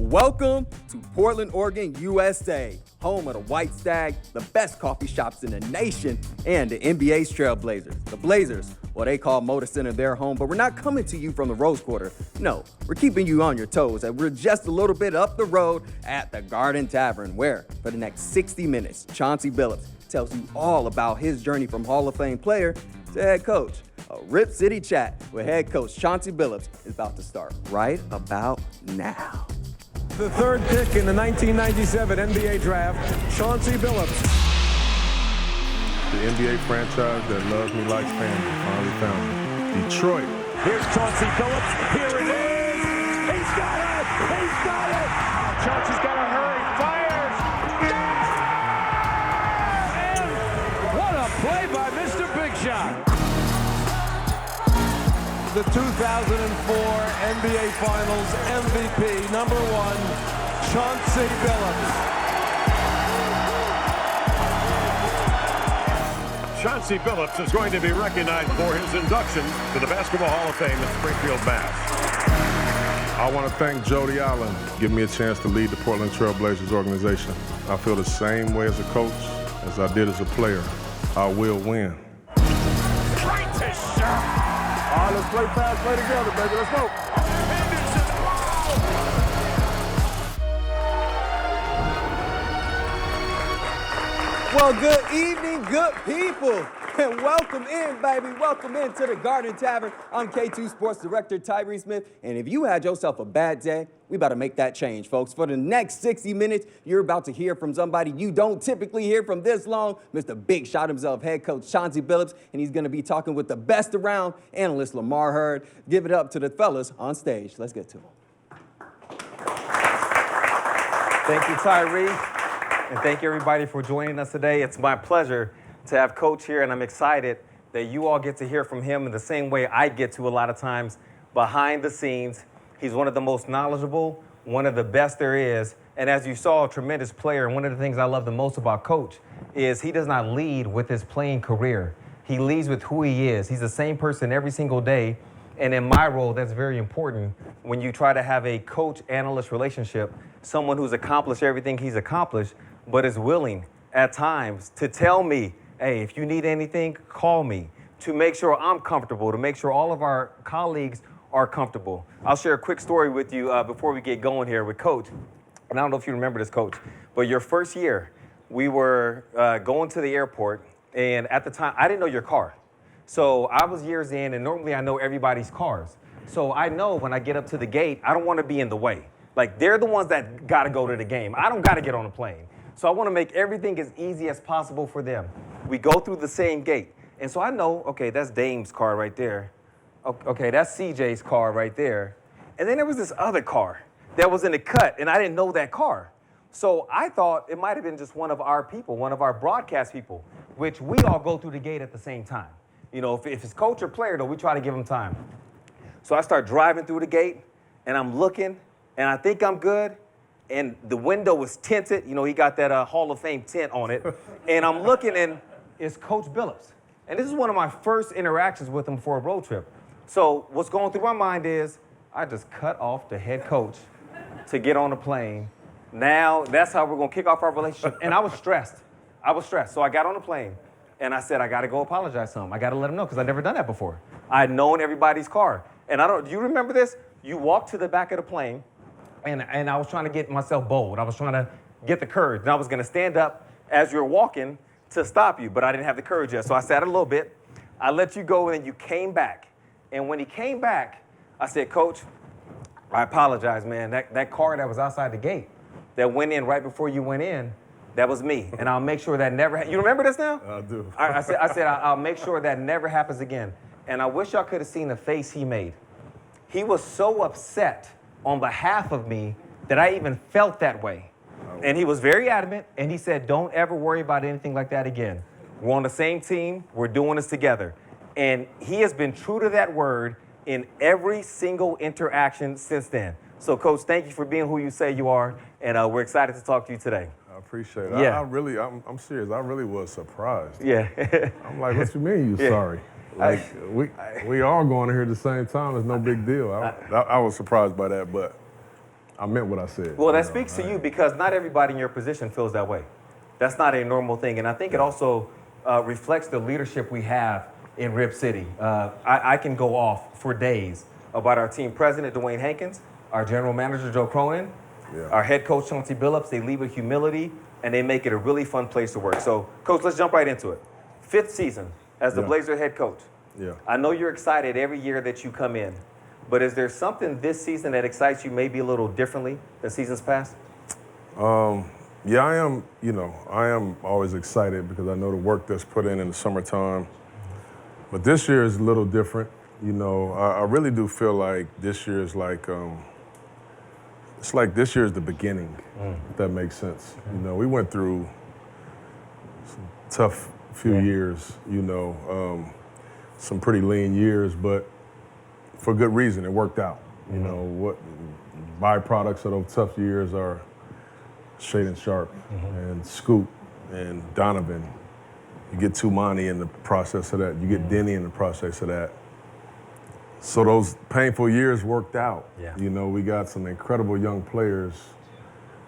Welcome to Portland, Oregon, USA, home of the White Stag, the best coffee shops in the nation, and the NBA's Trailblazers. The Blazers, well, they call Moda Center their home, but we're not coming to you from the Rose Quarter. No, we're keeping you on your toes, and we're just a little bit up the road at the Garden Tavern, where, for the next 60 minutes, Chauncey Billups tells you all about his journey from Hall of Fame player to head coach. A Rip City chat with head coach Chauncey Billups is about to start right about now. The third pick in the 1997 NBA draft, Chauncey Billups. The NBA franchise that loves me like family finally found me. Detroit. Here's Chauncey Billups. Here it is. He's got it. He's got it. Chauncey's got to hurry. Fires. Yeah! And what a play by Mr. Big Shot. The 2004 NBA Finals MVP, number one, Chauncey Billups. Chauncey Billups is going to be recognized for his induction to the Basketball Hall of Fame at Springfield, Mass. I want to thank Jody Allen for giving me a chance to lead the Portland Trailblazers organization. I feel the same way as a coach as I did as a player. I will win. Greatest shot! All right, let's play fast, play together, baby. Let's go. Well, good evening, good people, and welcome in, baby. Welcome into the Garden Tavern. I'm K2 Sports Director Tyree Smith, and if you had yourself a bad day, we about to make that change, folks. For the next 60 minutes, you're about to hear from somebody you don't typically hear from this long, Mr. Big Shot himself, head coach Chauncey Billups, and he's going to be talking with the best around, analyst Lamar Hurd. Give it up to the fellas on stage. Let's get to them. Thank you, Tyree, and thank you, everybody, for joining us today. It's my pleasure to have Coach here, and I'm excited that you all get to hear from him in the same way I get to a lot of times, behind the scenes. He's one of the most knowledgeable, one of the best there is, and as you saw, a tremendous player. And one of the things I love the most about Coach is he does not lead with his playing career. He leads with who he is. He's the same person every single day, and in my role, that's very important when you try to have a coach-analyst relationship, someone who's accomplished everything he's accomplished, but is willing at times to tell me, hey, if you need anything, call me, to make sure I'm comfortable, to make sure all of our colleagues are comfortable. I'll share a quick story with you before we get going here with Coach. And I don't know if you remember this, Coach, but your first year, we were going to the airport, and at the time, I didn't know your car. So I was years in, and normally I know everybody's cars. So I know when I get up to the gate, I don't want to be in the way. Like, they're the ones that got to go to the game. I don't got to get on a plane. So I want to make everything as easy as possible for them. We go through the same gate. And so I know, okay, that's Dame's car right there. Okay, that's CJ's car right there. And then there was this other car that was in the cut, and I didn't know that car. So I thought it might have been just one of our people, one of our broadcast people, which we all go through the gate at the same time. You know, if it's coach or player, though, we try to give them time. So I start driving through the gate, and I'm looking, and I think I'm good, and the window was tinted. You know, he got that Hall of Fame tint on it. And I'm looking, and it's Coach Billups. And this is one of my first interactions with him for a road trip. So what's going through my mind is, I just cut off the head coach to get on the plane. Now, that's how we're going to kick off our relationship. And I was stressed. So I got on the plane, and I said, I got to go apologize to him. I got to let him know, because I've never done that before. I'd known everybody's car. And do you remember this? You walked to the back of the plane, and I was trying to get myself bold. I was trying to get the courage. And I was going to stand up as you're walking to stop you, but I didn't have the courage yet. So I sat a little bit. I let you go, and then you came back. And when he came back, I said, Coach, I apologize, man. That car that was outside the gate that went in right before you went in, that was me. And I'll make sure that never you remember this now? I do. I said, I'll make sure that never happens again. And I wish y'all could have seen the face he made. He was so upset on behalf of me that I even felt that way. And he was very adamant, and he said, don't ever worry about anything like that again. We're on the same team. We're doing this together. And he has been true to that word in every single interaction since then. So, Coach, thank you for being who you say you are, and we're excited to talk to you today. I appreciate it. Yeah. I'm serious. I really was surprised. Yeah. I'm like, what you mean you sorry? Like, we all going in here at the same time. It's no big deal. I was surprised by that, but I meant what I said. Well, that speaks to you because not everybody in your position feels that way. That's not a normal thing. And I think it also reflects the leadership we have in Rip City. I can go off for days about our team president, Dwayne Hankins, our general manager, Joe Cronin, our head coach, Chauncey Billups. They lead with humility, and they make it a really fun place to work. So, Coach, let's jump right into it. 5th season as the Blazer head coach. Yeah. I know you're excited every year that you come in, but is there something this season that excites you maybe a little differently than seasons past? Yeah, I am, I am always excited because I know the work that's put in the summertime. But this year is a little different. I really do feel like this year is like, it's like this year is the beginning, if that makes sense. We went through some tough few years, some pretty lean years, but for good reason, it worked out. What byproducts of those tough years are Shaden Sharp and Scoot and Donovan. You get Tumani in the process of that. You get Denny in the process of that. So those painful years worked out. Yeah. We got some incredible young players,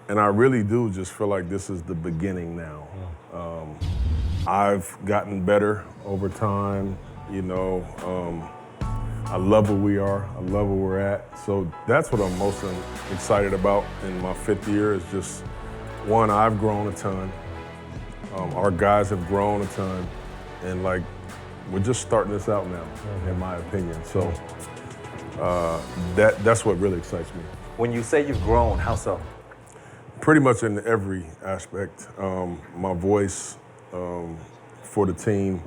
and I really do just feel like this is the beginning now. I've gotten better over time. I love where we are. I love where we're at. So that's what I'm most excited about in my 5th year is just, one, I've grown a ton. Our guys have grown a ton. And, we're just starting this out now, in my opinion. So that's what really excites me. When you say you've grown, how so? Pretty much in every aspect. My voice for the team,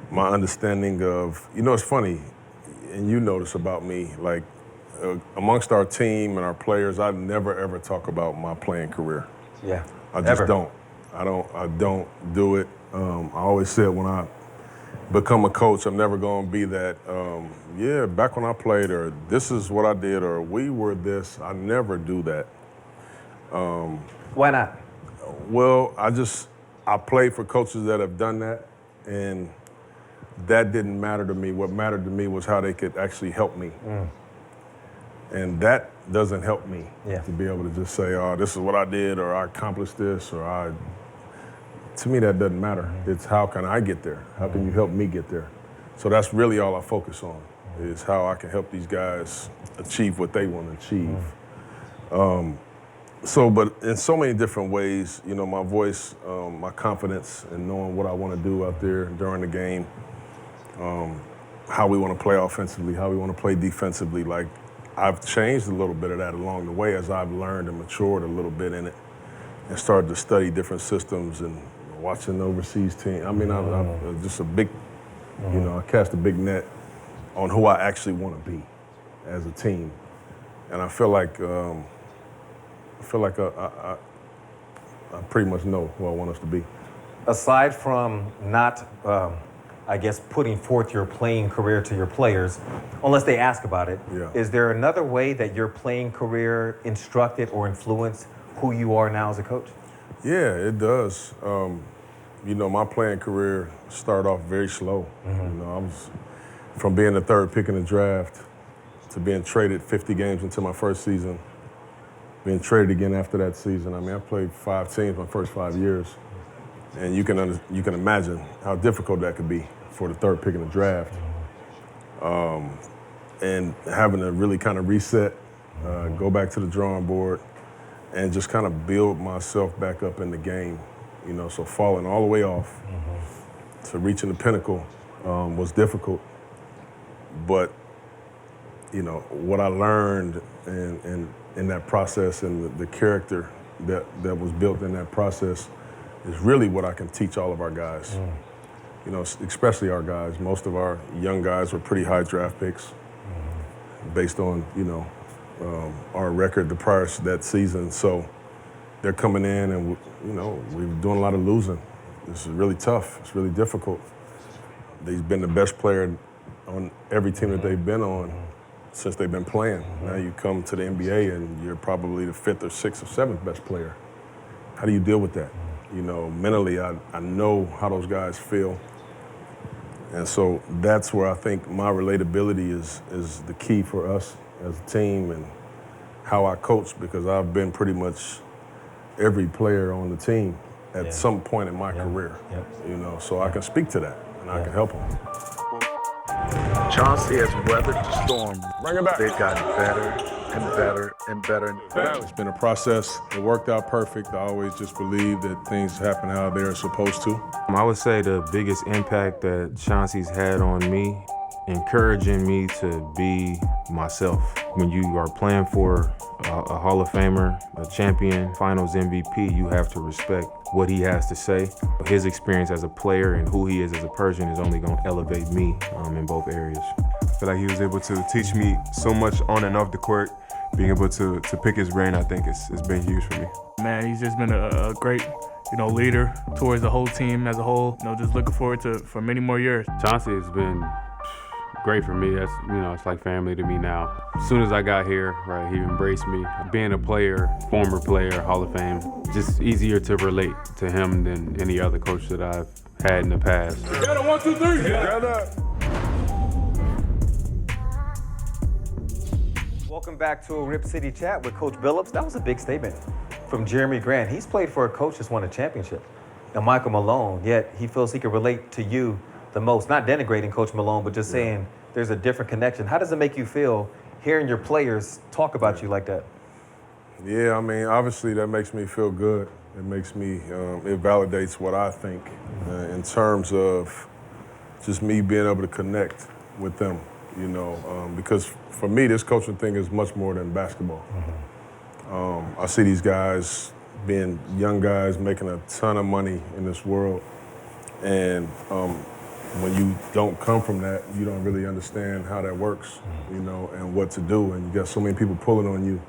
my understanding of, it's funny, and you notice about me, amongst our team and our players, I never ever talk about my playing career. Yeah. I just don't. I don't do it. I always said when I become a coach, I'm never going to be that, back when I played, or this is what I did, or we were this. I never do that. Why not? Well, I played for coaches that have done that, and that didn't matter to me. What mattered to me was how they could actually help me. And that doesn't help me to be able to just say, oh, this is what I did, or I accomplished this, to me, that doesn't matter. It's how can I get there? How can you help me get there? So that's really all I focus on, is how I can help these guys achieve what they want to achieve. But in so many different ways, my voice, my confidence in knowing what I want to do out there during the game, how we want to play offensively, how we want to play defensively. I've changed a little bit of that along the way as I've learned and matured a little bit in it and started to study different systems and watching the overseas team. I mean, I'm just a big, I cast a big net on who I actually want to be as a team. And I feel like I pretty much know who I want us to be. Aside from not, putting forth your playing career to your players, unless they ask about it, is there another way that your playing career instructed or influenced who you are now as a coach? Yeah, it does. My playing career started off very slow. I was from being the 3rd pick in the draft to being traded 50 games into my first season, being traded again after that season. I mean, I played 5 teams my first 5 years, and you can imagine how difficult that could be for the 3rd pick in the draft, and having to really kind of reset, go back to the drawing board, and just kind of build myself back up in the game. So falling all the way off to reaching the pinnacle was difficult. But, what I learned in that process and the character that was built in that process is really what I can teach all of our guys. Especially our guys. Most of our young guys were pretty high draft picks based on, our record the prior to that season. So they're coming in and, we're doing a lot of losing. This is really tough. It's really difficult. They've been the best player on every team that they've been on since they've been playing. Now you come to the NBA and you're probably the 5th or 6th or 7th best player. How do you deal with that? Mentally, I know how those guys feel. And so that's where I think my relatability is the key for us as a team, and how I coach because I've been pretty much every player on the team at some point in my career. You know, so I can speak to that and I can help them. Chauncey has weathered the storm. Bring it back. They've gotten better and better and better and better. It's been a process. It worked out perfect. I always just believe that things happen how they're supposed to. I would say the biggest impact that Chauncey's had on me, encouraging me to be myself. When you are playing for a Hall of Famer, a champion, Finals MVP, you have to respect what he has to say. His experience as a player and who he is as a person is only going to elevate me in both areas. I feel like he was able to teach me so much on and off the court. Being able to pick his brain, I think it's been huge for me. Man, he's just been a great, leader towards the whole team as a whole. Just looking forward to for many more years. Chauncey has been great for me. That's, it's like family to me now. As soon as I got here, right, he embraced me. Being a player, former player, Hall of Fame, just easier to relate to him than any other coach that I've had in the past. Got it, 1, 2, 3. Together. Welcome back to a Rip City Chat with Coach Billups. That was a big statement from Jeremy Grant. He's played for a coach that's won a championship, and Michael Malone, yet he feels he can relate to you the most. Not denigrating Coach Malone, but just saying there's a different connection. How does it make you feel hearing your players talk about you like that? Yeah, I mean, obviously that makes me feel good. It makes me, it validates what I think in terms of just me being able to connect with them, because for me, this coaching thing is much more than basketball. I see these guys being young guys making a ton of money in this world, and when you don't come from that, you don't really understand how that works, and what to do. And you got so many people pulling on you.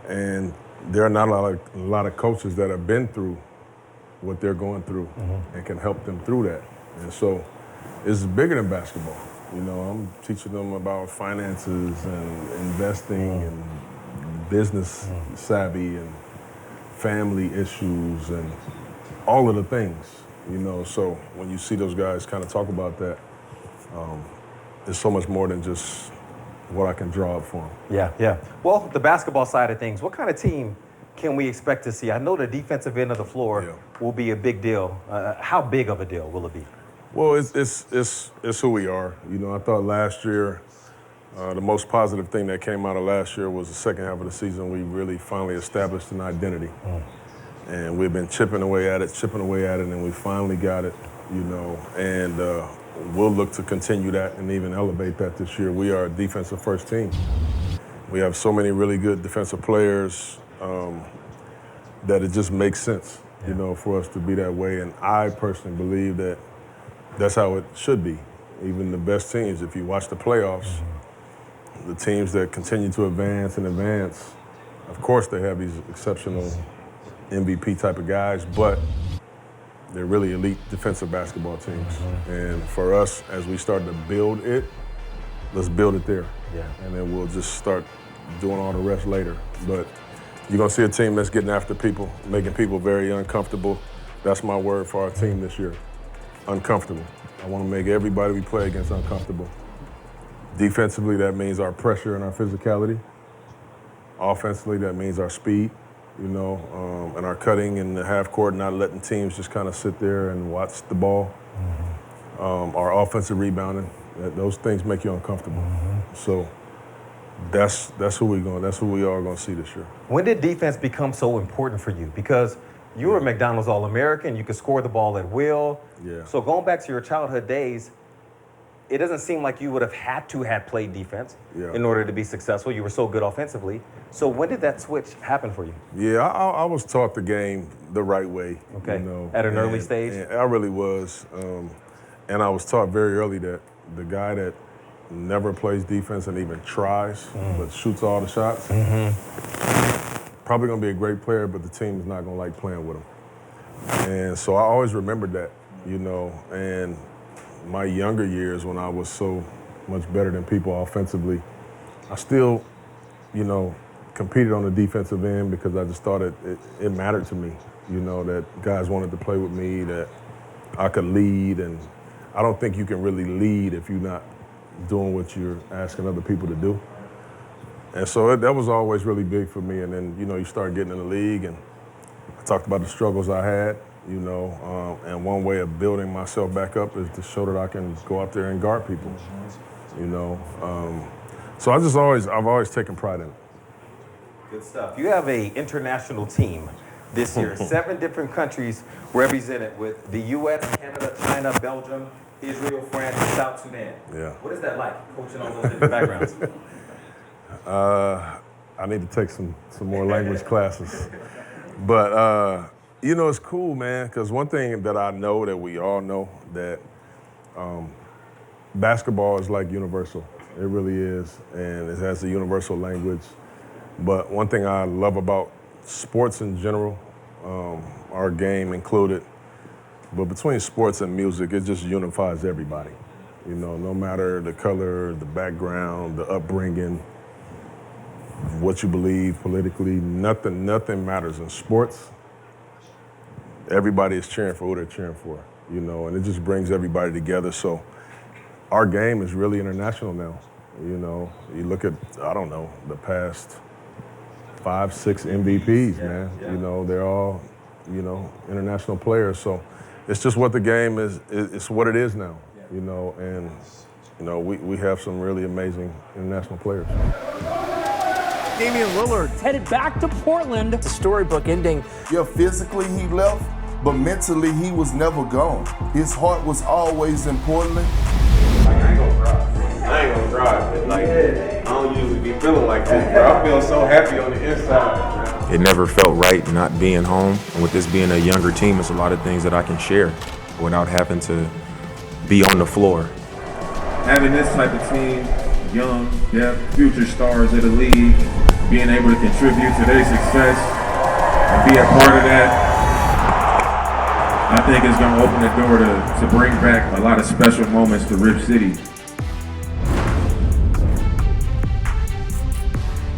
And there are not a lot of coaches that have been through what they're going through and can help them through that. And so it's bigger than basketball. I'm teaching them about finances and investing and business savvy and family issues and all of the things. So when you see those guys kind of talk about that, it's so much more than just what I can draw up for them. Yeah. Well, the basketball side of things, what kind of team can we expect to see? I know the defensive end of the floor will be a big deal. How big of a deal will it be? Well, it's who we are. I thought last year, the most positive thing that came out of last year was the second half of the season. We really finally established an identity. And we've been chipping away at it, and we finally got it, and we'll look to continue that and even elevate that this year. We are a defensive first team. We have so many really good defensive players that it just makes sense, for us to be that way. And I personally believe that that's how it should be. Even the best teams, if you watch the playoffs, the teams that continue to advance, of course they have these exceptional MVP type of guys, but they're really elite defensive basketball teams. And for us, as we start to build it, let's build it there. And then we'll just start doing all the rest later. But you're gonna see a team that's getting after people, making people very uncomfortable. That's my word for our team this year. Uncomfortable. I want to make everybody we play against uncomfortable. Defensively, that means our pressure and our physicality. Offensively, that means our speed, and our cutting in the half court, not letting teams just kind of sit there and watch the ball. Our offensive rebounding, those things make you uncomfortable. So that's who we are going to see this year. When did defense become so important for you? Because you were a McDonald's All-American. You could score the ball at will. So going back to your childhood days, it doesn't seem like you would have had to have played defense in order to be successful. You were so good offensively. So when did that switch happen for you? Yeah, I was taught the game the right way. Okay. At an early stage? And I really was. And I was taught very early that the guy that never plays defense and even tries, but shoots all the shots, probably going to be a great player, but the team is not going to like playing with him. And so I always remembered that, and my younger years when I was so much better than people offensively, I still, competed on the defensive end because I just thought it mattered to me, that guys wanted to play with me, that I could lead. And I don't think you can really lead if you're not doing what you're asking other people to do. And so that was always really big for me. And then, you know, you start getting in the league, and I talked about the struggles I had, you know, and one way of building myself back up is to show that I can go out there and guard people, you know. So I've always taken pride in it. Good stuff. You have an international team this year. 7 different countries represented with the U.S., Canada, China, Belgium, Israel, France, and South Sudan. Yeah. What is that like, coaching all those different backgrounds? I need to take some more language classes. But, you know, it's cool, man, because one thing that I know that we all know, that basketball is like universal. It really is, and it has a universal language. But one thing I love about sports in general, our game included, but between sports and music, it just unifies everybody. You know, no matter the color, the background, the upbringing, what you believe politically, nothing matters in sports. Everybody is cheering for who they're cheering for, you know, and it just brings everybody together. So our game is really international now. You know, you look at, I don't know, the past 5, 6 MVPs, man. Yeah. You know, they're all, you know, international players. So it's just what the game is, it's what it is now, you know, and, you know, we have some really amazing international players. Damian Lillard headed back to Portland. It's a storybook ending. Yeah, physically he left, but mentally he was never gone. His heart was always in Portland. I ain't gonna drive. Like, I don't usually be feeling like this, bro. I feel so happy on the inside. It never felt right not being home. And with this being a younger team, it's a lot of things that I can share without having to be on the floor. Having this type of team, young, future stars of the league, being able to contribute to their success and be a part of that, I think it's gonna open the door to bring back a lot of special moments to Rip City.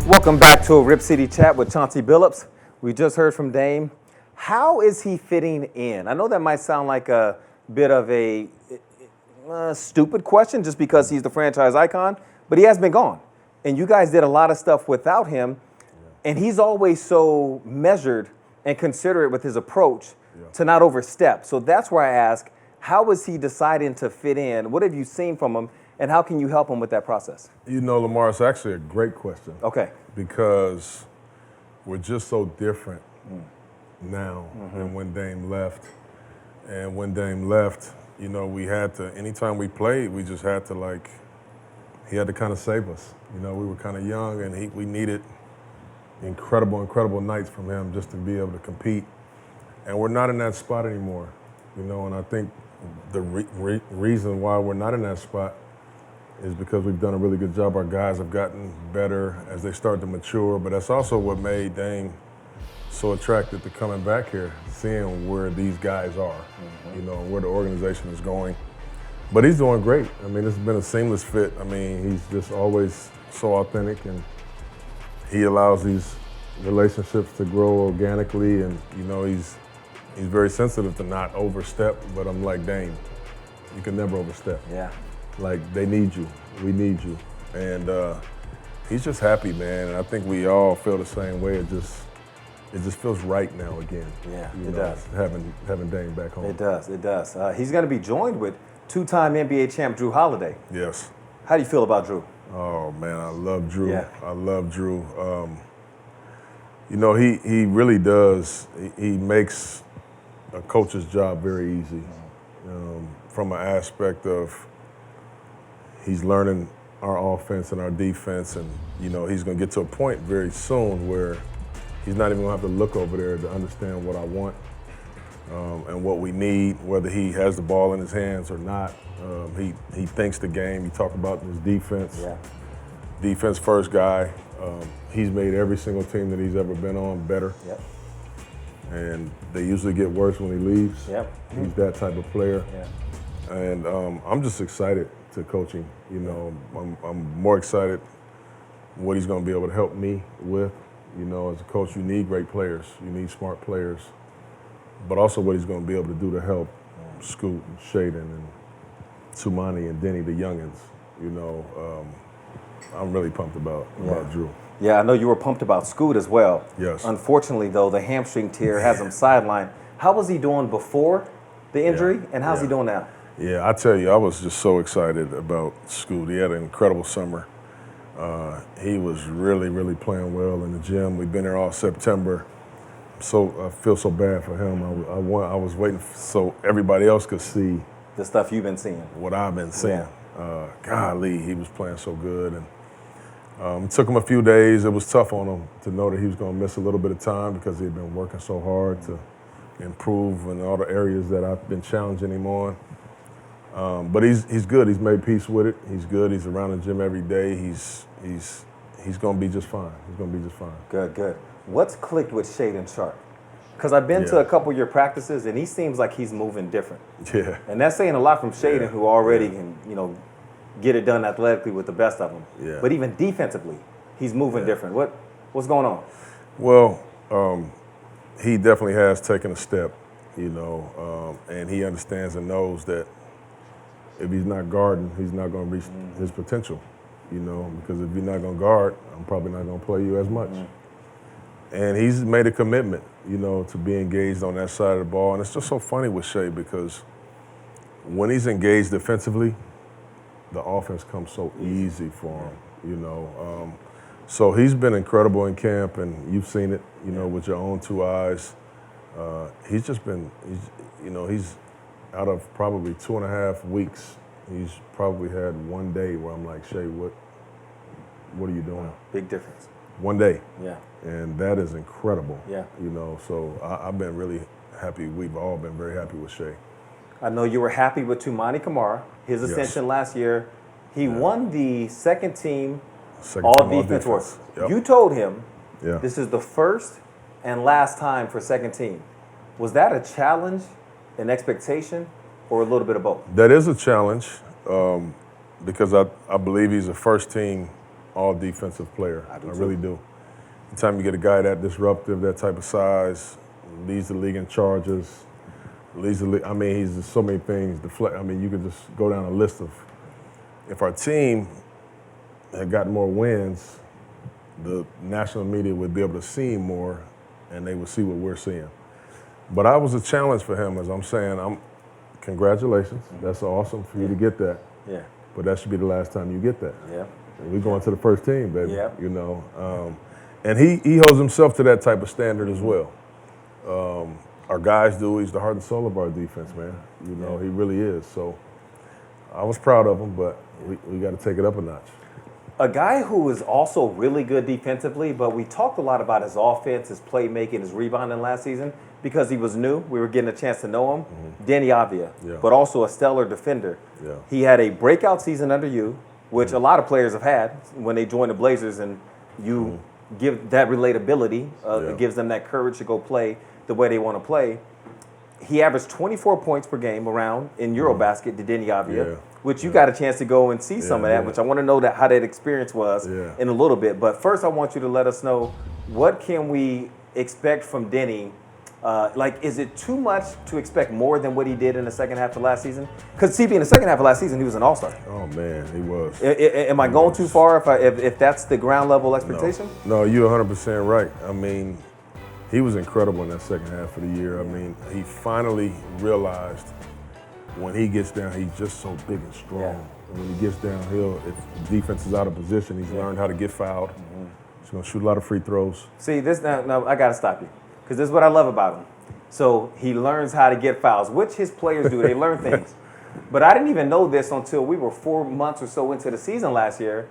Welcome back to a Rip City Chat with Chauncey Billups. We just heard from Dame. How is he fitting in? I know that might sound like a bit of a stupid question just because he's the franchise icon, but he has been gone. And you guys did a lot of stuff without him, and he's always so measured and considerate with his approach to not overstep. So that's where I ask, how is he deciding to fit in? What have you seen from him? And how can you help him with that process? You know, Lamar, it's actually a great question. Okay. Because we're just so different now than when Dame left. And when Dame left, you know, we had to, anytime we played, we just had to he had to kind of save us. You know, we were kind of young, and we needed incredible nights from him just to be able to compete. And we're not in that spot anymore, you know, and I think the reason why we're not in that spot is because we've done a really good job. Our guys have gotten better as they start to mature, but that's also what made Dame so attracted to coming back here, seeing where these guys are, you know, where the organization is going. But he's doing great. I mean, it's been a seamless fit. I mean, he's just always so authentic, and he allows these relationships to grow organically, and, you know, he's very sensitive to not overstep, but I'm like, Dame, you can never overstep. Yeah. Like, they need you, we need you. And he's just happy, man. And I think we all feel the same way. It just feels right now again. Yeah, you it know, does. Having Dame back home. It does. He's going to be joined with 2-time NBA champ Drew Holiday. Yes. How do you feel about Drew? Oh, man, I love Drew. Yeah. I love Drew. You know, he really does. He makes a coach's job very easy from an aspect of he's learning our offense and our defense, and, you know, he's going to get to a point very soon where he's not even going to have to look over there to understand what I want and what we need, whether he has the ball in his hands or not. He thinks the game. You talk about his defense. Yeah. Defense first guy. He's made every single team that he's ever been on better. Yep. And they usually get worse when he leaves. Yep. He's that type of player. Yeah. And I'm just excited to coach him. You know, I'm more excited what he's going to be able to help me with. You know, as a coach, you need great players. You need smart players. But also what he's going to be able to do to help Scoot and Shaden and Sumani and Denny, the youngins. You know, I'm really pumped about Drew. Yeah, I know you were pumped about Scoot as well. Yes. Unfortunately, though, the hamstring tear has him sidelined. How was he doing before the injury, and how's he doing now? Yeah, I tell you, I was just so excited about Scoot. He had an incredible summer. He was really, really playing well in the gym. We've been there all September. So I feel so bad for him. I was waiting so everybody else could see the stuff you've been seeing. What I've been seeing. Golly, he was playing so good, and it took him a few days. It was tough on him to know that he was going to miss a little bit of time because he'd been working so hard to improve in all the areas that I've been challenging him on. But he's good. He's made peace with it. He's good. He's around the gym every day. He's going to be just fine. He's going to be just fine. Good. What's clicked with Shaedon Sharpe? Because I've been to a couple of your practices, and he seems like he's moving different. Yeah. And that's saying a lot from Shaedon, who already can, get it done athletically with the best of them. Yeah. But even defensively, he's moving different. What's going on? Well, he definitely has taken a step, and he understands and knows that if he's not guarding, he's not going to reach his potential, because if you're not going to guard, I'm probably not going to play you as much. And he's made a commitment, to be engaged on that side of the ball. And it's just so funny with Shea because when he's engaged defensively, the offense comes so easy for him, So he's been incredible in camp, and you've seen it, with your own two eyes. He's just been, he's out of probably 2.5 weeks, he's probably had one day where I'm like, Shea, what are you doing? Big difference. One day. Yeah. And that is incredible. Yeah. So I've been really happy. We've all been very happy with Shea. I know you were happy with Tumani Kamara, his ascension last year. He won the second team all-defense award. Yep. You told him this is the first and last time for second team. Was that a challenge, an expectation, or a little bit of both? That is a challenge because I believe he's a first-team all-defensive player. I really do. Anytime you get a guy that disruptive, that type of size, leads the league in charges, he's just so many things. You could just go down a list of, if our team had gotten more wins, the national media would be able to see him more, and they would see what we're seeing. But I was a challenge for him, as I'm saying. Congratulations. That's awesome for you to get that. Yeah. But that should be the last time you get that. Yeah. We're going to the first team, baby. Yeah. And he holds himself to that type of standard as well. Our guys do. He's the heart and soul of our defense, man. He really is. So I was proud of him, but we got to take it up a notch. A guy who is also really good defensively, but we talked a lot about his offense, his playmaking, his rebounding last season because he was new. We were getting a chance to know him. Danny Avdia, but also a stellar defender. Yeah. He had a breakout season under you, which a lot of players have had when they join the Blazers, and you give that relatability. It gives them that courage to go play the way they want to play. He averaged 24 points per game around in Eurobasket to Denny Avdia, which you got a chance to go and see some of that, which I want to know how that experience was in a little bit. But first, I want you to let us know, what can we expect from Denny? Is it too much to expect more than what he did in the second half of last season? Because CB, in the second half of last season, he was an all-star. Oh, man, he was. Am I going too far if that's the ground level expectation? No, you're 100% right. He was incredible in that second half of the year. He finally realized when he gets down, he's just so big and strong. Yeah. And when he gets downhill, if the defense is out of position, he's learned how to get fouled. He's going to shoot a lot of free throws. See, now I got to stop you, because this is what I love about him. So he learns how to get fouls, which his players do. They learn things. But I didn't even know this until we were 4 months or so into the season last year.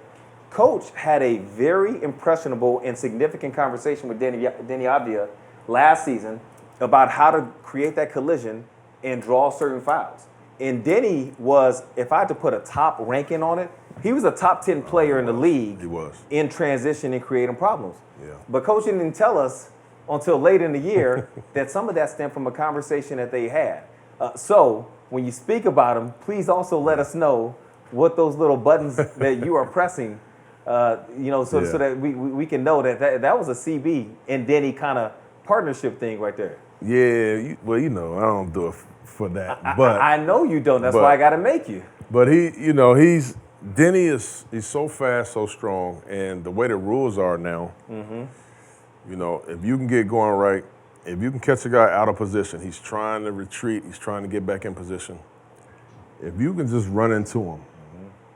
Coach had a very impressionable and significant conversation with Denny Avdia last season about how to create that collision and draw certain fouls. And Denny was, if I had to put a top ranking on it, he was a top 10 player in the league. He was. In transition and creating problems. Yeah. But Coach didn't tell us until late in the year that some of that stemmed from a conversation that they had. So when you speak about him, please also let us know what those little buttons that you are pressing, so that we can know that was a CB and Denny kind of partnership thing right there. Yeah, I don't do it for that. But I know you don't. That's why I got to make you. But he's Denny he's so fast, so strong, and the way the rules are now, you know, if you can get going right, if you can catch a guy out of position, he's trying to retreat, he's trying to get back in position. If you can just run into him,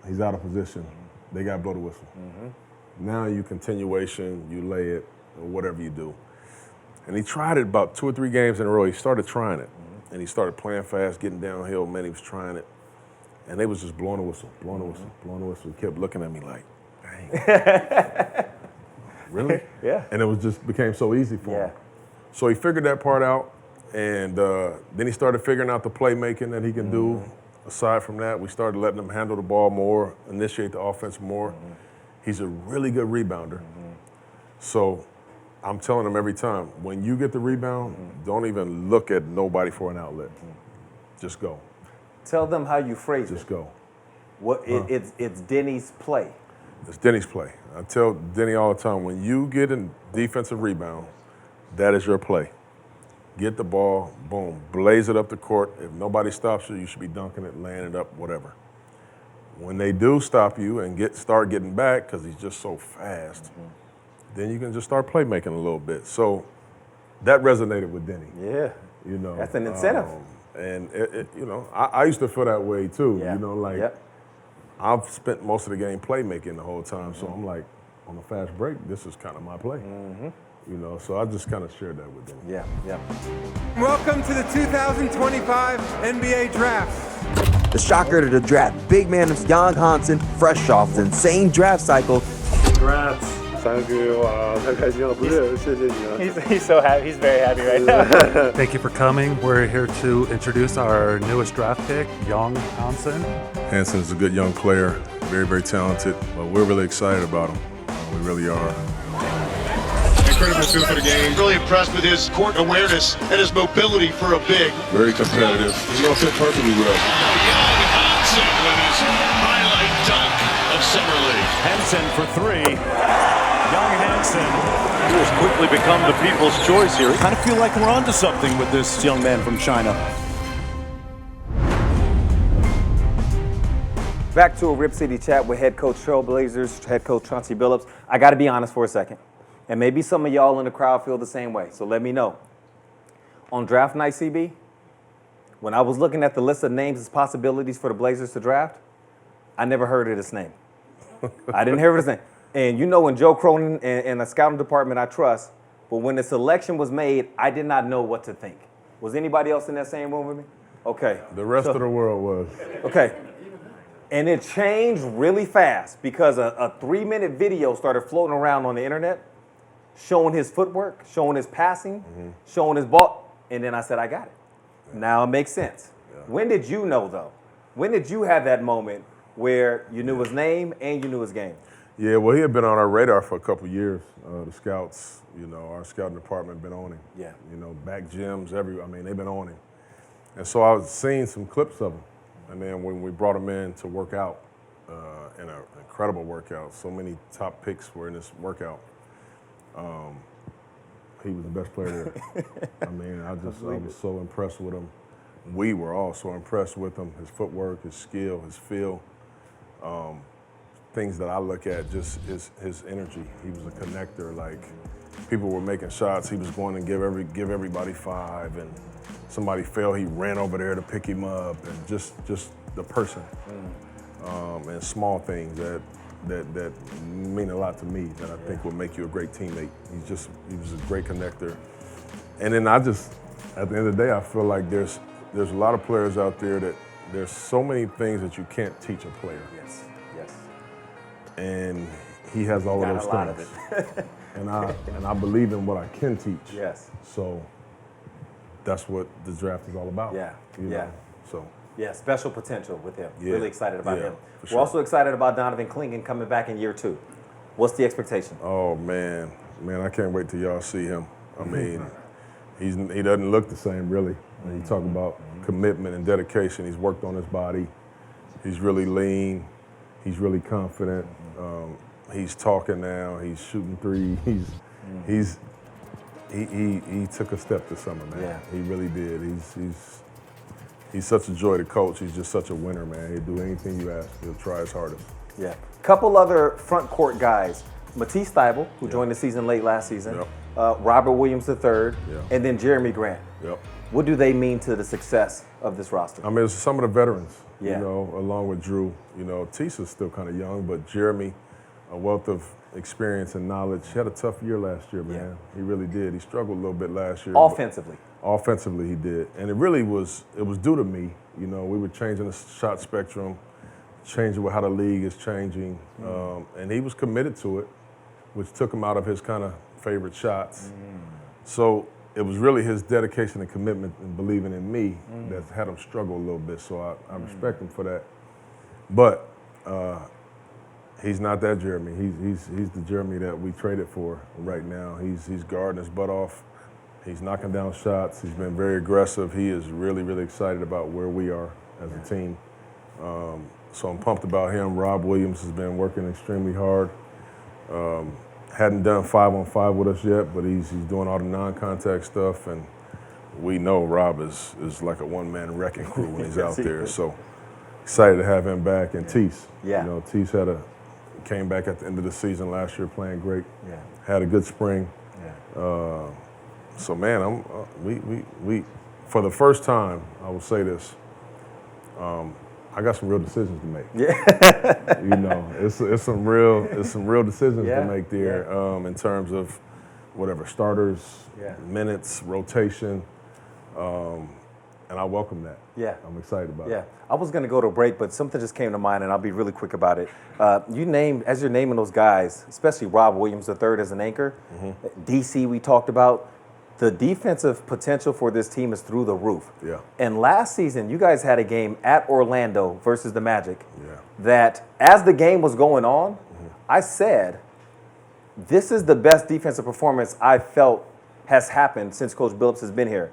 he's out of position, they got to blow the whistle. Now you continuation, you lay it, or whatever you do. And he tried it about 2 or 3 games in a row. He started trying it, and he started playing fast, getting downhill. Man, he was trying it. And they was just blowing the whistle, blowing the whistle, blowing the whistle. He kept looking at me like, dang. Really? Yeah. And it was just became so easy for him. So he figured that part out, and then he started figuring out the playmaking that he can do. Aside from that, we started letting him handle the ball more, initiate the offense more. He's a really good rebounder. So I'm telling him every time, when you get the rebound, don't even look at nobody for an outlet. Just go. Tell them how you phrase it. Just go. It's Denny's play. It's Denny's play. I tell Denny all the time, when you get a defensive rebound, that is your play. Get the ball, boom, blaze it up the court. If nobody stops you, you should be dunking it, laying it up, whatever. When they do stop you and start getting back, because he's just so fast, then you can just start playmaking a little bit. So that resonated with Denny. Yeah. You know, that's an incentive. And you know, I used to feel that way too. Yeah. You know, like I've spent most of the game playmaking the whole time, so I'm like, on a fast break, this is kind of my play. You know, so I just kind of shared that with them. Yeah, yeah. Welcome to the 2025 NBA Draft. The shocker to the draft, big man of Young Hansen, fresh off the insane draft cycle. Congrats. Thank you. He's so happy. He's very happy right now. Thank you for coming. We're here to introduce our newest draft pick, Young Hansen. Hansen is a good young player, very, very talented, but we're really excited about him. We really are. Incredible feel for the game. Really impressed with his court awareness and his mobility for a big. Very competitive. He's going to fit perfectly well. Young Hansen with his highlight dunk of Summer League. Hansen for 3. Young Hansen has quickly become the people's choice here. Kind of feel like we're onto something with this young man from China. Back to a Rip City chat with head coach Trailblazers, head coach Chauncey Billups. I got to be honest for a second. And maybe some of y'all in the crowd feel the same way, so let me know. On draft night, CB, when I was looking at the list of names as possibilities for the Blazers to draft, I never heard of this name. I didn't hear of this name. And you know, when Joe Cronin and the scouting department I trust, but when the selection was made, I did not know what to think. Was anybody else in that same room with me? Okay. The rest of the world was. Okay. And it changed really fast because a 3-minute video started floating around on the internet showing his footwork, showing his passing, showing his ball. And then I said, I got it. Now it makes sense. Yeah. When did you know, though? When did you have that moment where you knew his name and you knew his game? Yeah, well, he had been on our radar for a couple of years. The scouts, you know, our scouting department had been on him. Yeah. You know, back gyms, they've been on him. And so I was seeing some clips of him. And then when we brought him in to work out, in an incredible workout, so many top picks were in this workout. He was the best player there. I mean, I was so impressed with him. We were all so impressed with him, his footwork, his skill, his feel. Things that I look at, just his energy. He was a connector. Like, people were making shots, he was going to give everybody 5, and somebody fell, he ran over there to pick him up, and just the person. And small things that mean a lot to me, that I think will make you a great teammate. He was a great connector. And then at the end of the day, I feel like there's a lot of players out there that there's so many things that you can't teach a player. Yes. And he has all of those things. A lot of it. and I believe in what I can teach. Yes. So that's what the draft is all about. Yeah. You know? So. Yeah, special potential with him. Yeah. Really excited about him. Sure. We're also excited about Donovan Clingan coming back in year 2. What's the expectation? Oh, man, I can't wait till y'all see him. I mean, he doesn't look the same, really. When you talk about commitment and dedication, he's worked on his body. He's really lean. He's really confident. He's talking now. He's shooting 3. He took a step this summer, man. Yeah. He really did. He's such a joy to coach. He's just such a winner, man. He'll do anything you ask. He'll try his hardest. Yeah. Couple other front court guys. Matisse Thybulle, who joined the season late last season. Robert Williams III, and then Jeremy Grant. What do they mean to the success of this roster? I mean, it's some of the veterans, you know, along with Drew. You know, Tissa's still kind of young, but Jeremy, a wealth of experience and knowledge. He had a tough year last year, man. He really did. He struggled a little bit last year. Offensively. Offensively, he did. And it really was due to me. You know, we were changing the shot spectrum, changing how the league is changing. And he was committed to it, which took him out of his kind of favorite shots. So it was really his dedication and commitment and believing in me that had him struggle a little bit. So I respect him for that. But he's not that Jeremy. He's the Jeremy that we traded for right now. He's guarding his butt off. He's knocking down shots. He's been very aggressive. He is really, really excited about where we are as a team. So I'm pumped about him. Rob Williams has been working extremely hard. Hadn't done 5-on-5 with us yet, but he's doing all the non-contact stuff, and we know Rob is like a one-man wrecking crew when he's out there. So excited to have him back. And Tease, you know, Tease came back at the end of the season last year playing great. Had a good spring. So man, we for the first time, I will say this. I got some real decisions to make. You know, it's some real decisions to make there in terms of whatever starters, minutes, rotation, and I welcome that. I'm excited about it. I was going to go to a break, but something just came to mind, and I'll be really quick about it. As you're naming those guys, especially Rob Williams III as an anchor, DC we talked about. The defensive potential for this team is through the roof. And last season, you guys had a game at Orlando versus the Magic that as the game was going on, I said, this is the best defensive performance I felt has happened since Coach Billups has been here.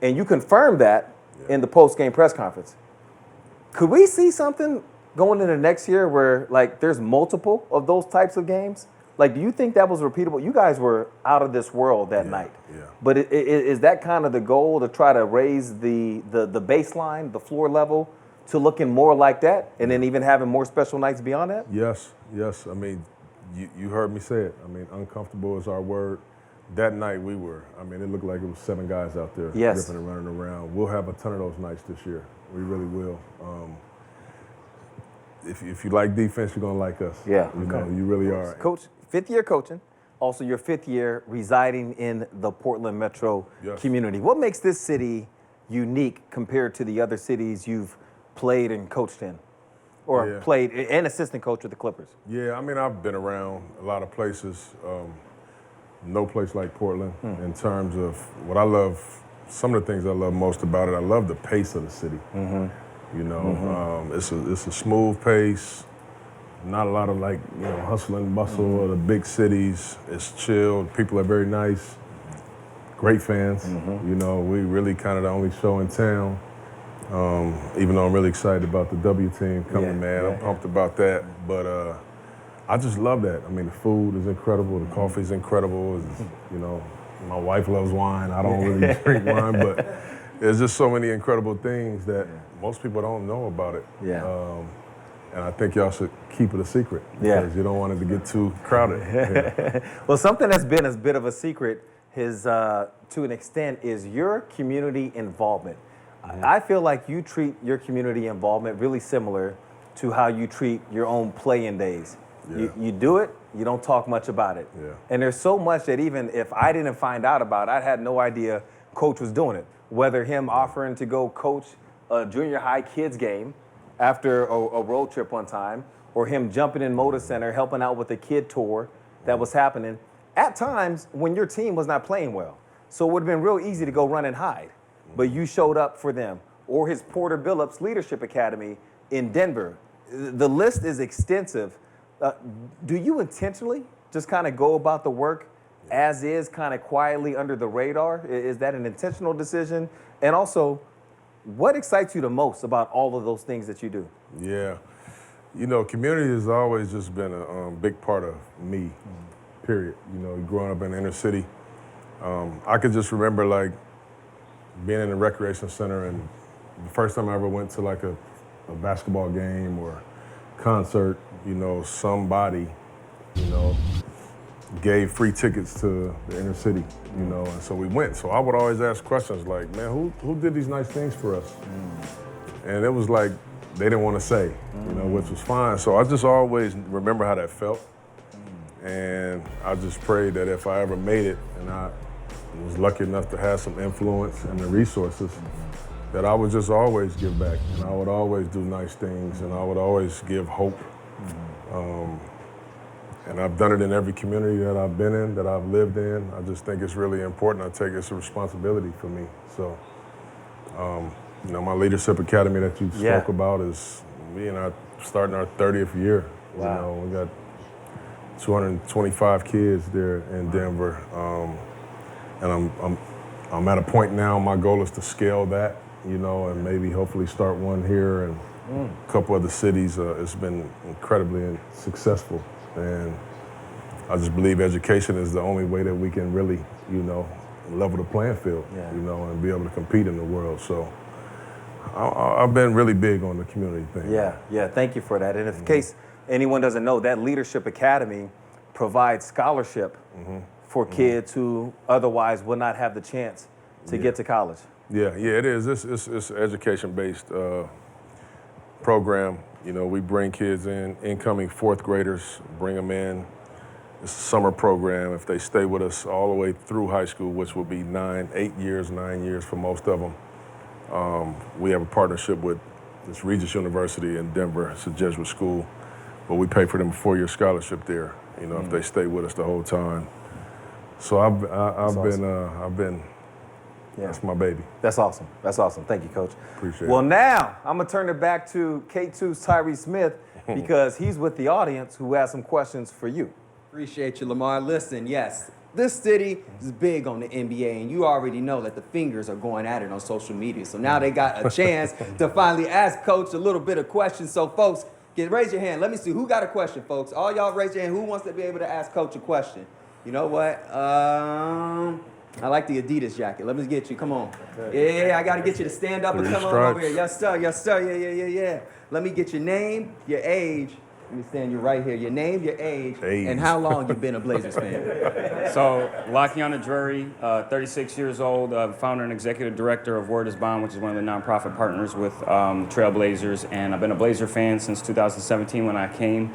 And you confirmed that in the post-game press conference. Could we see something going into next year where, like, there's multiple of those types of games? Like, do you think that was repeatable? You guys were out of this world that night. But is that kind of the goal, to try to raise the baseline, the floor level, to looking more like that, and then even having more special nights beyond that? Yes. I mean, you heard me say it. I mean, uncomfortable is our word. That night it looked like it was 7 guys out there ripping and running around. We'll have a ton of those nights this year. We really will. If you like defense, you're gonna like us. You know, you really are. Coach, 5th year coaching, also your 5th year residing in the Portland metro community. What makes this city unique compared to the other cities you've played and coached in? Or played and assistant coach with the Clippers? Yeah, I mean, I've been around a lot of places. No place like Portland in terms of what I love. Some of the things I love most about it, I love the pace of the city. You know, it's a smooth pace. Not a lot of hustle and bustle of the big cities. It's chilled. People are very nice. Great fans. You know, we really kind of the only show in town. Even though I'm really excited about the W team coming, I'm pumped about that. But I just love that. I mean, the food is incredible. The coffee is incredible. You know, my wife loves wine. I don't really drink wine, but there's just so many incredible things that most people don't know about it. And I think y'all should keep it a secret because you don't want it to get too crowded. Well, something that's been a bit of a secret to an extent is your community involvement. I feel like you treat your community involvement really similar to how you treat your own play-in days. You do it, you don't talk much about it. And there's so much that even if I didn't find out about it, I had no idea Coach was doing it. Whether him offering to go coach a junior high kids game after a road trip one time, or him jumping in Moda Center, helping out with the kid tour that was happening at times when your team was not playing well. So it would have been real easy to go run and hide, but you showed up for them. Or his Porter Billups Leadership Academy in Denver. The list is extensive. Do you intentionally just kind of go about the work as is, kind of quietly under the radar? Is that an intentional decision? And also, what excites you the most about all of those things that you do? Yeah. You know, community has always just been a big part of me, period. You know, growing up in the inner city, I could just remember, like, being in the recreation center, and the first time I ever went to, like, a basketball game or concert, you know, somebody, you know, gave free tickets to the inner city, you know, and so we went. So I would always ask questions like, man, who did these nice things for us? And it was like, they didn't want to say, you know, which was fine. So I just always remember how that felt. And I just prayed that if I ever made it and I was lucky enough to have some influence and the resources, that I would just always give back. And I would always do nice things, and I would always give hope. And I've done it in every community that I've been in, that I've lived in. I just think it's really important. I take it's a responsibility for me. So, you know, my Leadership Academy that you spoke about is, me and I starting our 30th year. Wow. You know, we got 225 kids there in Denver. And I'm at a point now, my goal is to scale that, you know, and maybe hopefully start one here and a couple other cities. It's been incredibly successful. And I just believe education is the only way that we can really, you know, level the playing field, you know, and be able to compete in the world. So I've been really big on the community thing. Yeah, thank you for that. And in case anyone doesn't know, that Leadership Academy provides scholarship for kids who otherwise would not have the chance to get to college. Yeah, it is. It's an education-based program. You know, we bring kids in, incoming fourth graders, bring them in. It's a summer program. If they stay with us all the way through high school, which will be 9 years for most of them. We have a partnership with this Regis University in Denver. It's a Jesuit school, but we pay for them a 4-year scholarship there, you know, if they stay with us the whole time. So I've been, that's my baby. That's awesome. That's awesome. Thank you, Coach. Appreciate it. Well, now I'm going to turn it back to K2's Tyree Smith because he's with the audience who has some questions for you. Appreciate you, Lamar. Listen, yes, this city is big on the NBA, and you already know that the fingers are going at it on social media. So now they got a chance to finally ask Coach a little bit of questions. So, folks, raise your hand. Let me see. Who got a question, folks? All y'all raise your hand. Who wants to be able to ask Coach a question? You know what? I like the Adidas jacket. Let me get you. Come on. Yeah, I got to get you to stand up and come on over here. Yes, sir. Yes, sir. Yeah. Let me get your name, your age. Let me stand you right here. Your name, your age, and how long you've been a Blazers fan. So, Lakiana Drury, 36 years old, founder and executive director of Word is Bond, which is one of the nonprofit partners with Trailblazers. And I've been a Blazer fan since 2017 when I came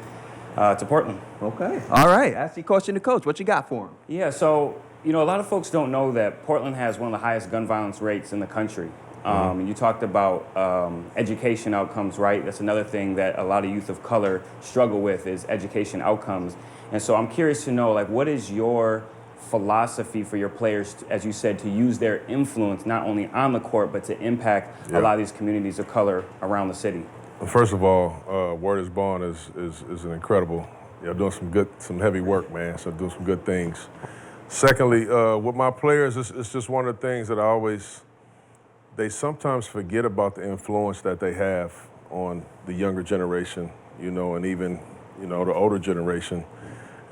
to Portland. Okay. All right. Ask your question to Coach. What you got for him? Yeah, so, you know, a lot of folks don't know that Portland has one of the highest gun violence rates in the country. You talked about education outcomes, right? That's another thing that a lot of youth of color struggle with is education outcomes. And so I'm curious to know, like, what is your philosophy for your players, as you said, to use their influence not only on the court, but to impact a lot of these communities of color around the city? First of all, Word is Bond is an incredible, doing some heavy work, man. So doing some good things. Secondly, with my players, it's just one of the things that they sometimes forget about the influence that they have on the younger generation, you know, and even, you know, the older generation.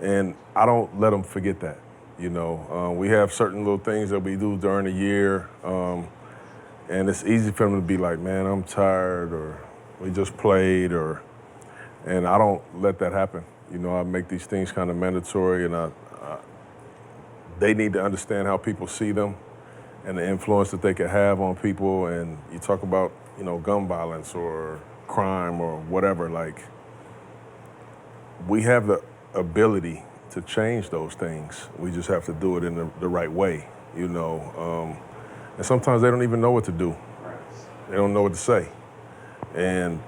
And I don't let them forget that, you know. We have certain little things that we do during the year, and it's easy for them to be like, man, I'm tired, or we just played, and I don't let that happen. You know, I make these things kind of mandatory, and they need to understand how people see them and the influence that they can have on people. And you talk about, you know, gun violence or crime or whatever, like, we have the ability to change those things. We just have to do it in the right way, you know. And sometimes they don't even know what to do. They don't know what to say. And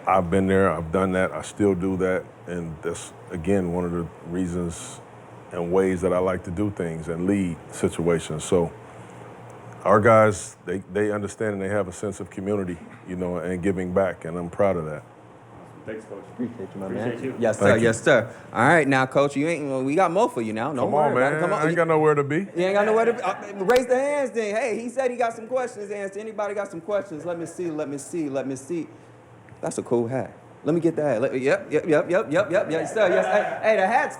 I've been there, I've done that, I still do that. And that's, again, one of the reasons and ways that I like to do things and lead situations. So our guys, they understand and they have a sense of community, you know, and giving back, and I'm proud of that. Thanks, Coach. Appreciate you, my man. Appreciate you. Yes, sir. Yes, sir. All right, now, Coach, we got more for you now. No Come on, man. Come on. I ain't got nowhere to be. You ain't got nowhere to be. Raise the hands then. Hey, he said he got some questions to answer. Anybody got some questions? Let me see. That's a cool hat. Let me get that hat. Yep. Yes, sir. Yes. Hey, the hat's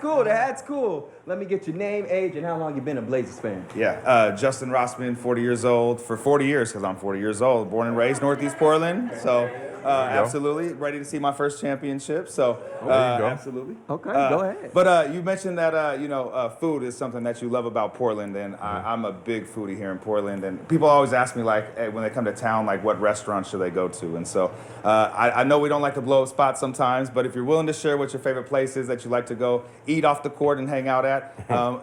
cool. Let me get your name, age, and how long you been a Blazers fan. Yeah, Justin Rossman, 40 years old, for 40 years, because I'm 40 years old, born and raised Northeast Portland. So, absolutely, ready to see my first championship. So, absolutely. Okay, go ahead. But you mentioned that, food is something that you love about Portland, and I'm a big foodie here in Portland. And people always ask me, like, hey, when they come to town, like, what restaurants should they go to? And so I know we don't like to blow up spots sometimes, but if you're willing to share what your favorite place is that you like to go eat off the court and hang out at,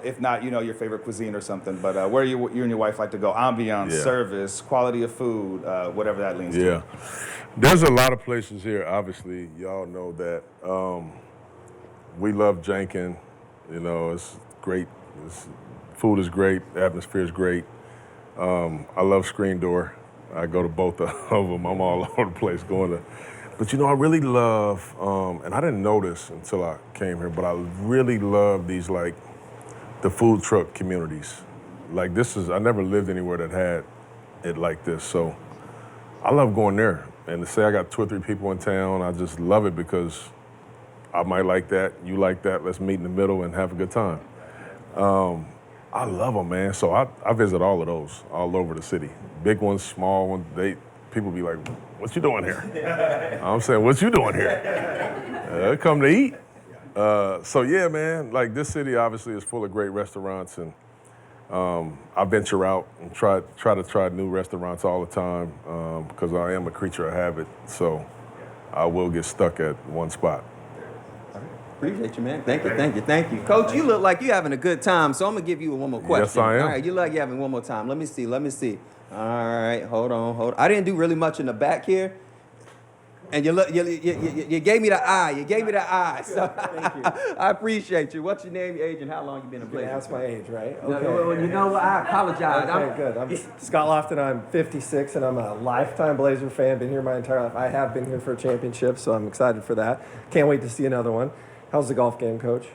if not, your favorite cuisine or something, but where you and your wife like to go, ambiance, service, quality of food, whatever that leans to. Yeah. There's a lot of places here, obviously. Y'all know that. We love Jenkin. It's great. Food is great. The atmosphere is great. I love Screen Door. I go to both of them. I'm all over the place going to. But I really love, and I didn't know this until I came here, but I really love these, like, the food truck communities. Like, I never lived anywhere that had it like this. So I love going there. And to say I got 2 or 3 people in town, I just love it because I might like that, you like that, let's meet in the middle and have a good time. I love them, man. So I visit all of those all over the city. Big ones, small ones. People be like, what you doing here? I'm saying, what you doing here? Come to eat. So yeah, man, like this city obviously is full of great restaurants, and I venture out and try to try new restaurants all the time because I am a creature of habit. So I will get stuck at one spot. Appreciate you, man. Thank you. Coach, you look like you're having a good time, so I'm going to give you one more question. Yes, I am. All right, you look like you're having one more time. Let me see. All right, hold on. I didn't do really much in the back here. And you gave me the eye. So Thank you. I appreciate you. What's your name, your age, and how long you been a Blazer? That's my age, right? No, Okay. well, I apologize. Okay, good. I'm Scott Lofton. I'm 56, and I'm a lifetime Blazer fan. Been here my entire life. I have been here for a championship, so I'm excited for that. Can't wait to see another one. How's the golf game, Coach?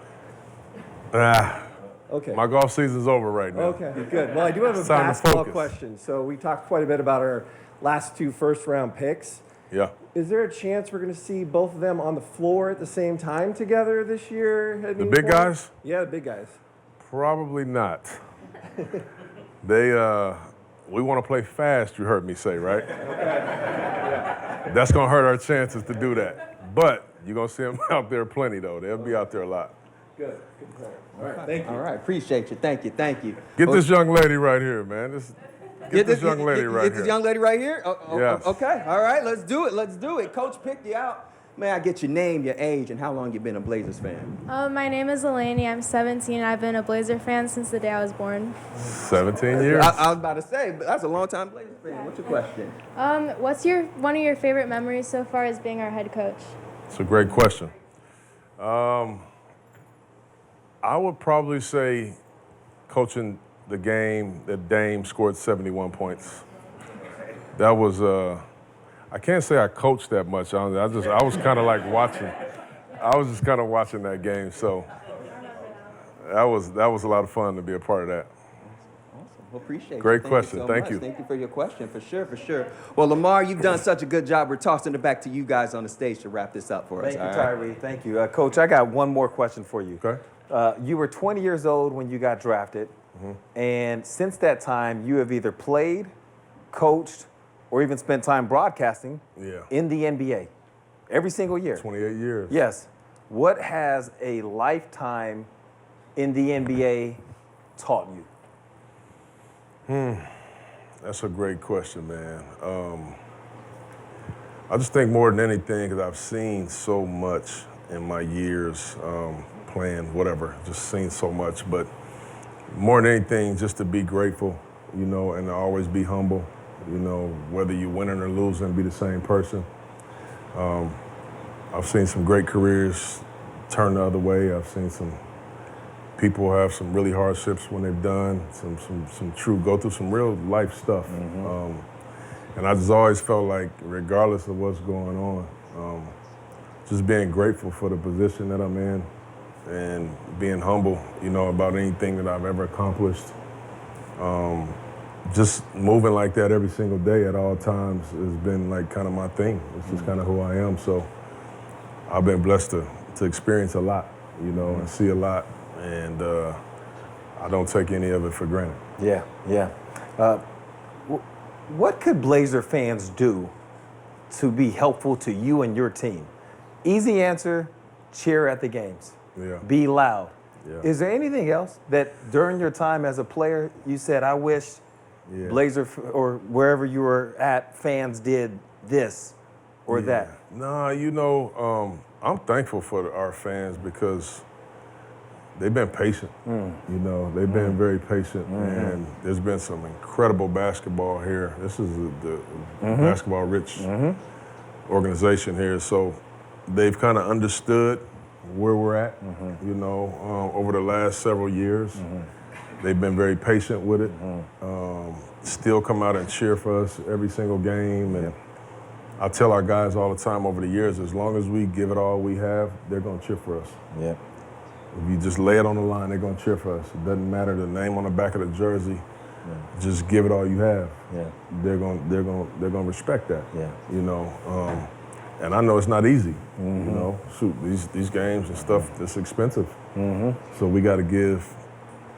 Okay. My golf season's over right now. Okay, good. Well, I do have a It's time to basketball focus. question. So we talked quite a bit about our last 2 first-round picks. Yeah. Is there a chance we're going to see both of them on the floor at the same time together this year? The big guys? Yeah, the big guys. Probably not. We want to play fast, you heard me say, right? That's going to hurt our chances to do that. But you're going to see them out there plenty, though. They'll be out there a lot. Good. All right, thank you. All right, appreciate you. Thank you. Get this young lady right here, man. Get this young lady right Get here. this young lady right here? Yes. Okay, all right, let's do it. Coach picked you out. May I get your name, your age, and how long you been a Blazers fan? My name is Eleni. I'm 17. I've been a Blazer fan since the day I was born. 17 years? I was about to say, but that's a long time Blazers fan. What's your question? What's one of your favorite memories so far as being our head coach? It's a great question. I would probably say coaching the game that Dame scored 71 points. That was, I can't say I coached that much. I was kind of like watching. I was just kind of watching that game. So that was a lot of fun to be a part of that. Well, appreciate it. Great question. You so Thank much. you. Thank you for your question, for sure. Well, Lamar, you've done such a good job. We're tossing it back to you guys on the stage to wrap this up for us. Thank you, all right? Tyree. Thank you. Coach, I got one more question for you. Okay. You were 20 years old when you got drafted, and since that time, you have either played, coached, or even spent time broadcasting in the NBA. Every single year. 28 years. Yes. What has a lifetime in the NBA taught you? That's a great question, man. I just think more than anything, because I've seen so much in my years playing, whatever, just seen so much. But more than anything, just to be grateful, and to always be humble, whether you're winning or losing, be the same person. I've seen some great careers turn the other way. I've seen some people have some really hardships when they've done go through some real life stuff. And I just always felt like, regardless of what's going on, just being grateful for the position that I'm in and being humble, about anything that I've ever accomplished. Just moving like that every single day at all times has been like kind of my thing. It's just kind of who I am. So I've been blessed to experience a lot, and see a lot. and I don't take any of it for granted. Yeah, yeah. What could Blazer fans do to be helpful to you and your team? Easy answer, cheer at the games. Yeah. Be loud. Yeah. Is there anything else that during your time as a player you said, I wish Blazer or wherever you were at, fans did this or that? No, you know, I'm thankful for our fans because they've been patient. You know, they've been very patient, and there's been some incredible basketball here. This is the basketball-rich organization here, so they've kind of understood where we're at. You know, over the last several years, they've been very patient with it. Still come out and cheer for us every single game, and I tell our guys all the time over the years, as long as we give it all we have, they're going to cheer for us. Yeah. If you just lay it on the line, they're going to cheer for us. It doesn't matter the name on the back of the jersey. Just give it all you have. They're going to respect that. You know, and I know it's not easy. You know, shoot, these games and stuff, it's expensive. So we got to give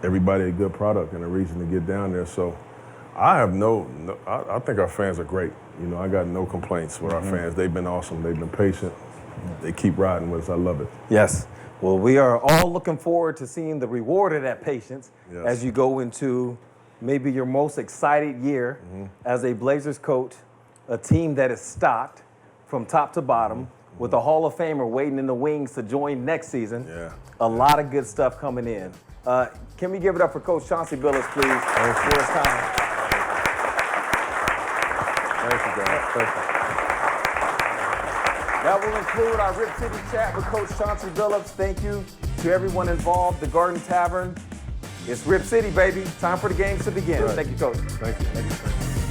everybody a good product and a reason to get down there. So I have I think our fans are great. You know, I got no complaints with our fans. They've been awesome. They've been patient. They keep riding with us. I love it. Yes. Well, we are all looking forward to seeing the reward of that patience as you go into maybe your most excited year as a Blazers coach, a team that is stocked from top to bottom with a Hall of Famer waiting in the wings to join next season. A lot of good stuff coming in. Can we give it up for Coach Chauncey Billups, please, for his time? Thank you, guys. Thank you. That will include our Rip City chat with Coach Chauncey Billups. Thank you to everyone involved, the Garden Tavern. It's Rip City, baby. Time for the games to begin. Thank you, Coach. Thank you.